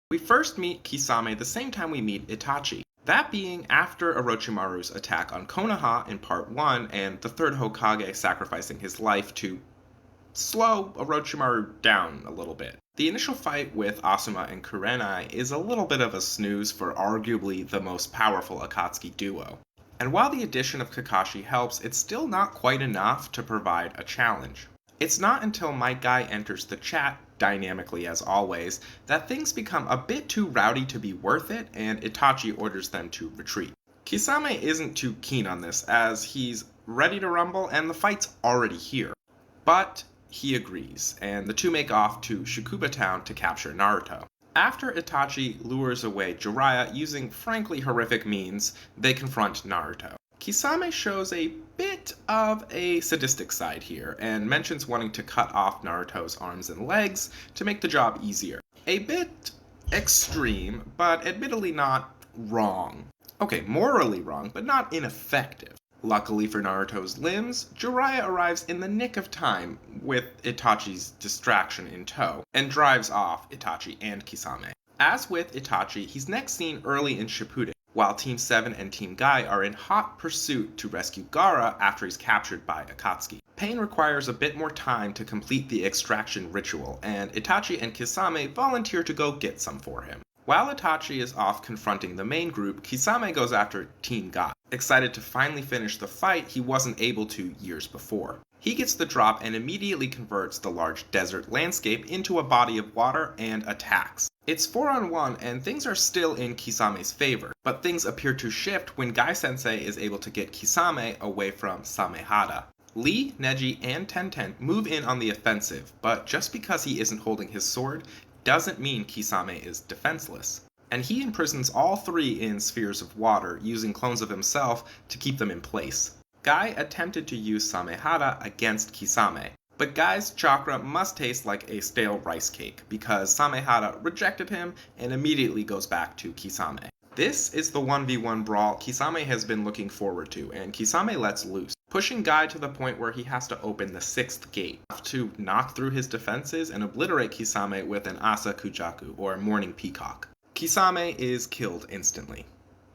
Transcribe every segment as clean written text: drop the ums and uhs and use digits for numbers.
We first meet Kisame the same time we meet Itachi. That being after Orochimaru's attack on Konoha in part 1 and the third Hokage sacrificing his life to slow Orochimaru down a little bit. The initial fight with Asuma and Kurenai is a little bit of a snooze for arguably the most powerful Akatsuki duo. And while the addition of Kakashi helps, it's still not quite enough to provide a challenge. It's not until my guy enters the chat, dynamically as always, that things become a bit too rowdy to be worth it, and Itachi orders them to retreat. Kisame isn't too keen on this, as he's ready to rumble and the fight's already here. But he agrees, and the two make off to Shukuba Town to capture Naruto. After Itachi lures away Jiraiya using frankly horrific means, they confront Naruto. Kisame shows a bit of a sadistic side here, and mentions wanting to cut off Naruto's arms and legs to make the job easier. A bit extreme, but admittedly not wrong. Okay, morally wrong, but not ineffective. Luckily for Naruto's limbs, Jiraiya arrives in the nick of time with Itachi's distraction in tow, and drives off Itachi and Kisame. As with Itachi, he's next seen early in Shippuden, while Team 7 and Team Guy are in hot pursuit to rescue Gaara after he's captured by Akatsuki. Pain requires a bit more time to complete the extraction ritual, and Itachi and Kisame volunteer to go get some for him. While Itachi is off confronting the main group, Kisame goes after Team Guy, excited to finally finish the fight he wasn't able to years before. He gets the drop and immediately converts the large desert landscape into a body of water and attacks. It's 4-on-1 and things are still in Kisame's favor, but things appear to shift when Guy-sensei is able to get Kisame away from Samehada. Lee, Neji, and Tenten move in on the offensive, but just because he isn't holding his sword doesn't mean Kisame is defenseless. And he imprisons all three in spheres of water, using clones of himself to keep them in place. Guy attempted to use Samehada against Kisame, but Guy's chakra must taste like a stale rice cake, because Samehada rejected him and immediately goes back to Kisame. This is the 1v1 brawl Kisame has been looking forward to, and Kisame lets loose, pushing Guy to the point where he has to open the 6th gate, to knock through his defenses and obliterate Kisame with an Asa Kujaku, or Morning Peacock. Kisame is killed instantly.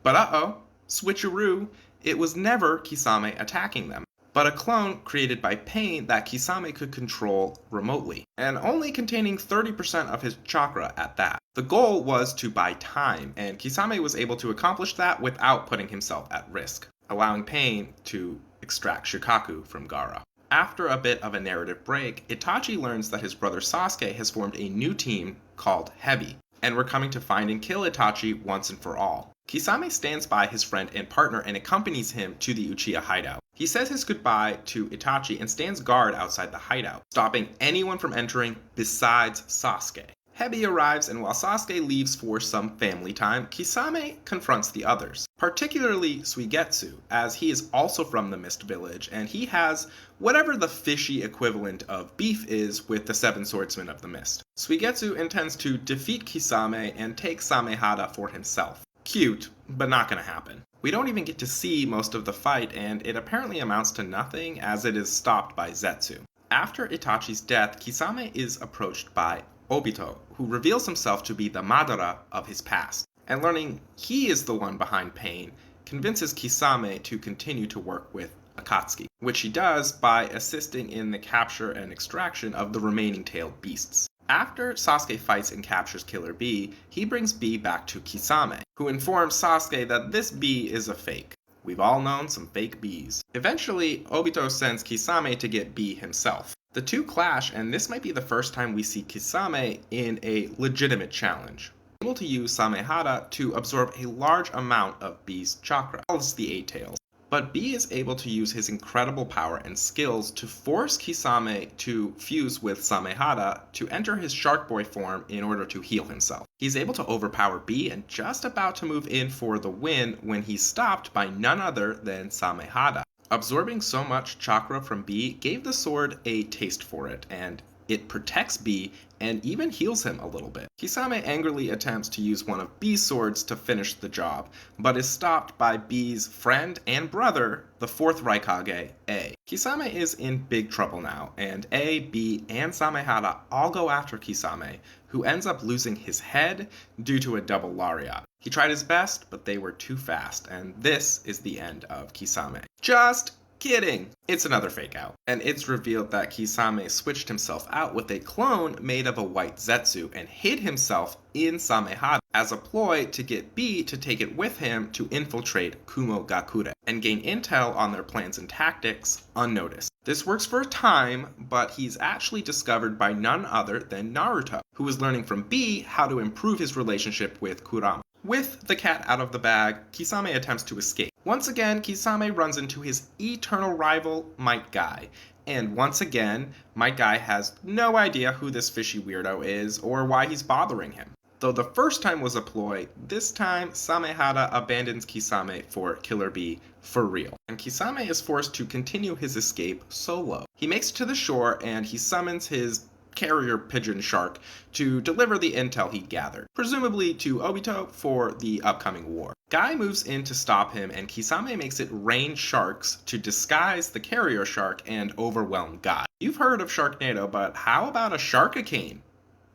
But switcheroo, it was never Kisame attacking them, but a clone created by Pain that Kisame could control remotely, and only containing 30% of his chakra at that. The goal was to buy time, and Kisame was able to accomplish that without putting himself at risk, allowing Pain to extract Shikaku from Gaara. After a bit of a narrative break, Itachi learns that his brother Sasuke has formed a new team called Heavy, and we're coming to find and kill Itachi once and for all. Kisame stands by his friend and partner and accompanies him to the Uchiha hideout. He says his goodbye to Itachi and stands guard outside the hideout, stopping anyone from entering besides Sasuke. Hebi arrives, and while Sasuke leaves for some family time, Kisame confronts the others, particularly Suigetsu, as he is also from the Mist Village, and he has whatever the fishy equivalent of beef is with the 7 swordsmen of the Mist. Suigetsu intends to defeat Kisame and take Samehada for himself. Cute, but not gonna happen. We don't even get to see most of the fight, and it apparently amounts to nothing as it is stopped by Zetsu. After Itachi's death, Kisame is approached by Obito, who reveals himself to be the Madara of his past, and learning he is the one behind Pain, convinces Kisame to continue to work with Akatsuki, which he does by assisting in the capture and extraction of the remaining tailed beasts. After Sasuke fights and captures Killer Bee, he brings Bee back to Kisame, who informs Sasuke that this bee is a fake. We've all known some fake bees. Eventually, Obito sends Kisame to get Bee himself. The two clash, and this might be the first time we see Kisame in a legitimate challenge. Able to use Samehada to absorb a large amount of Bee's chakra, as well as the 8 tails. But Bee is able to use his incredible power and skills to force Kisame to fuse with Samehada to enter his Shark Boy form in order to heal himself. He's able to overpower Bee and just about to move in for the win when he's stopped by none other than Samehada. Absorbing so much chakra from Bee gave the sword a taste for it, and It protects B and even heals him a little bit. Kisame angrily attempts to use one of B's swords to finish the job, but is stopped by B's friend and brother, the fourth Raikage, A. Kisame is in big trouble now, and A, B, and Samehada all go after Kisame, who ends up losing his head due to a double lariat. He tried his best, but they were too fast, and this is the end of Kisame. Just kidding! It's another fake out. And it's revealed that Kisame switched himself out with a clone made of a white Zetsu and hid himself in Samehada as a ploy to get B to take it with him to infiltrate Kumo Gakure and gain intel on their plans and tactics unnoticed. This works for a time, but he's actually discovered by none other than Naruto, who is learning from B how to improve his relationship with Kurama. With the cat out of the bag, Kisame attempts to escape. Once again, Kisame runs into his eternal rival, Might Guy. And once again, Might Guy has no idea who this fishy weirdo is or why he's bothering him. Though the first time was a ploy, this time Samehada abandons Kisame for Killer B for real. And Kisame is forced to continue his escape solo. He makes it to the shore and he summons his carrier pigeon shark to deliver the intel he gathered, presumably to Obito for the upcoming war. Guy moves in to stop him and Kisame makes it rain sharks to disguise the carrier shark and overwhelm Guy. You've heard of Sharknado, but how about a Sharkicane?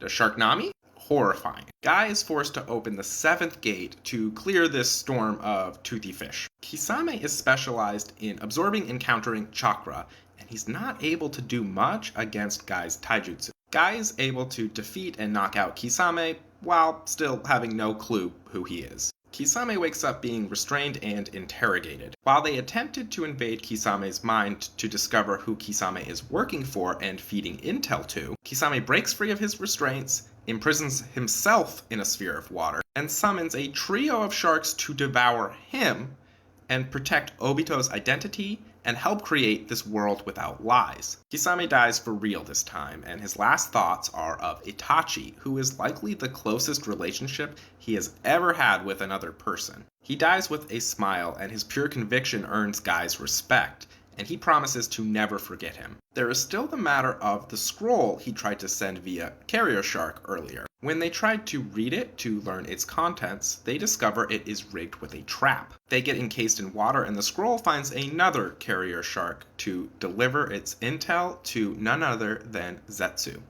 The Sharknami? Horrifying. Guy is forced to open the 7th gate to clear this storm of toothy fish. Kisame is specialized in absorbing and countering chakra, and he's not able to do much against Guy's taijutsu. Guy is able to defeat and knock out Kisame while still having no clue who he is. Kisame wakes up being restrained and interrogated. While they attempted to invade Kisame's mind to discover who Kisame is working for and feeding intel to, Kisame breaks free of his restraints, imprisons himself in a sphere of water, and summons a trio of sharks to devour him and protect Obito's identity and help create this world without lies. Kisame dies for real this time, and his last thoughts are of Itachi, who is likely the closest relationship he has ever had with another person. He dies with a smile, and his pure conviction earns Guy's respect, and he promises to never forget him. There is still the matter of the scroll he tried to send via Carrier Shark earlier. When they tried to read it to learn its contents, they discover it is rigged with a trap. They get encased in water and the scroll finds another Carrier Shark to deliver its intel to none other than Zetsu.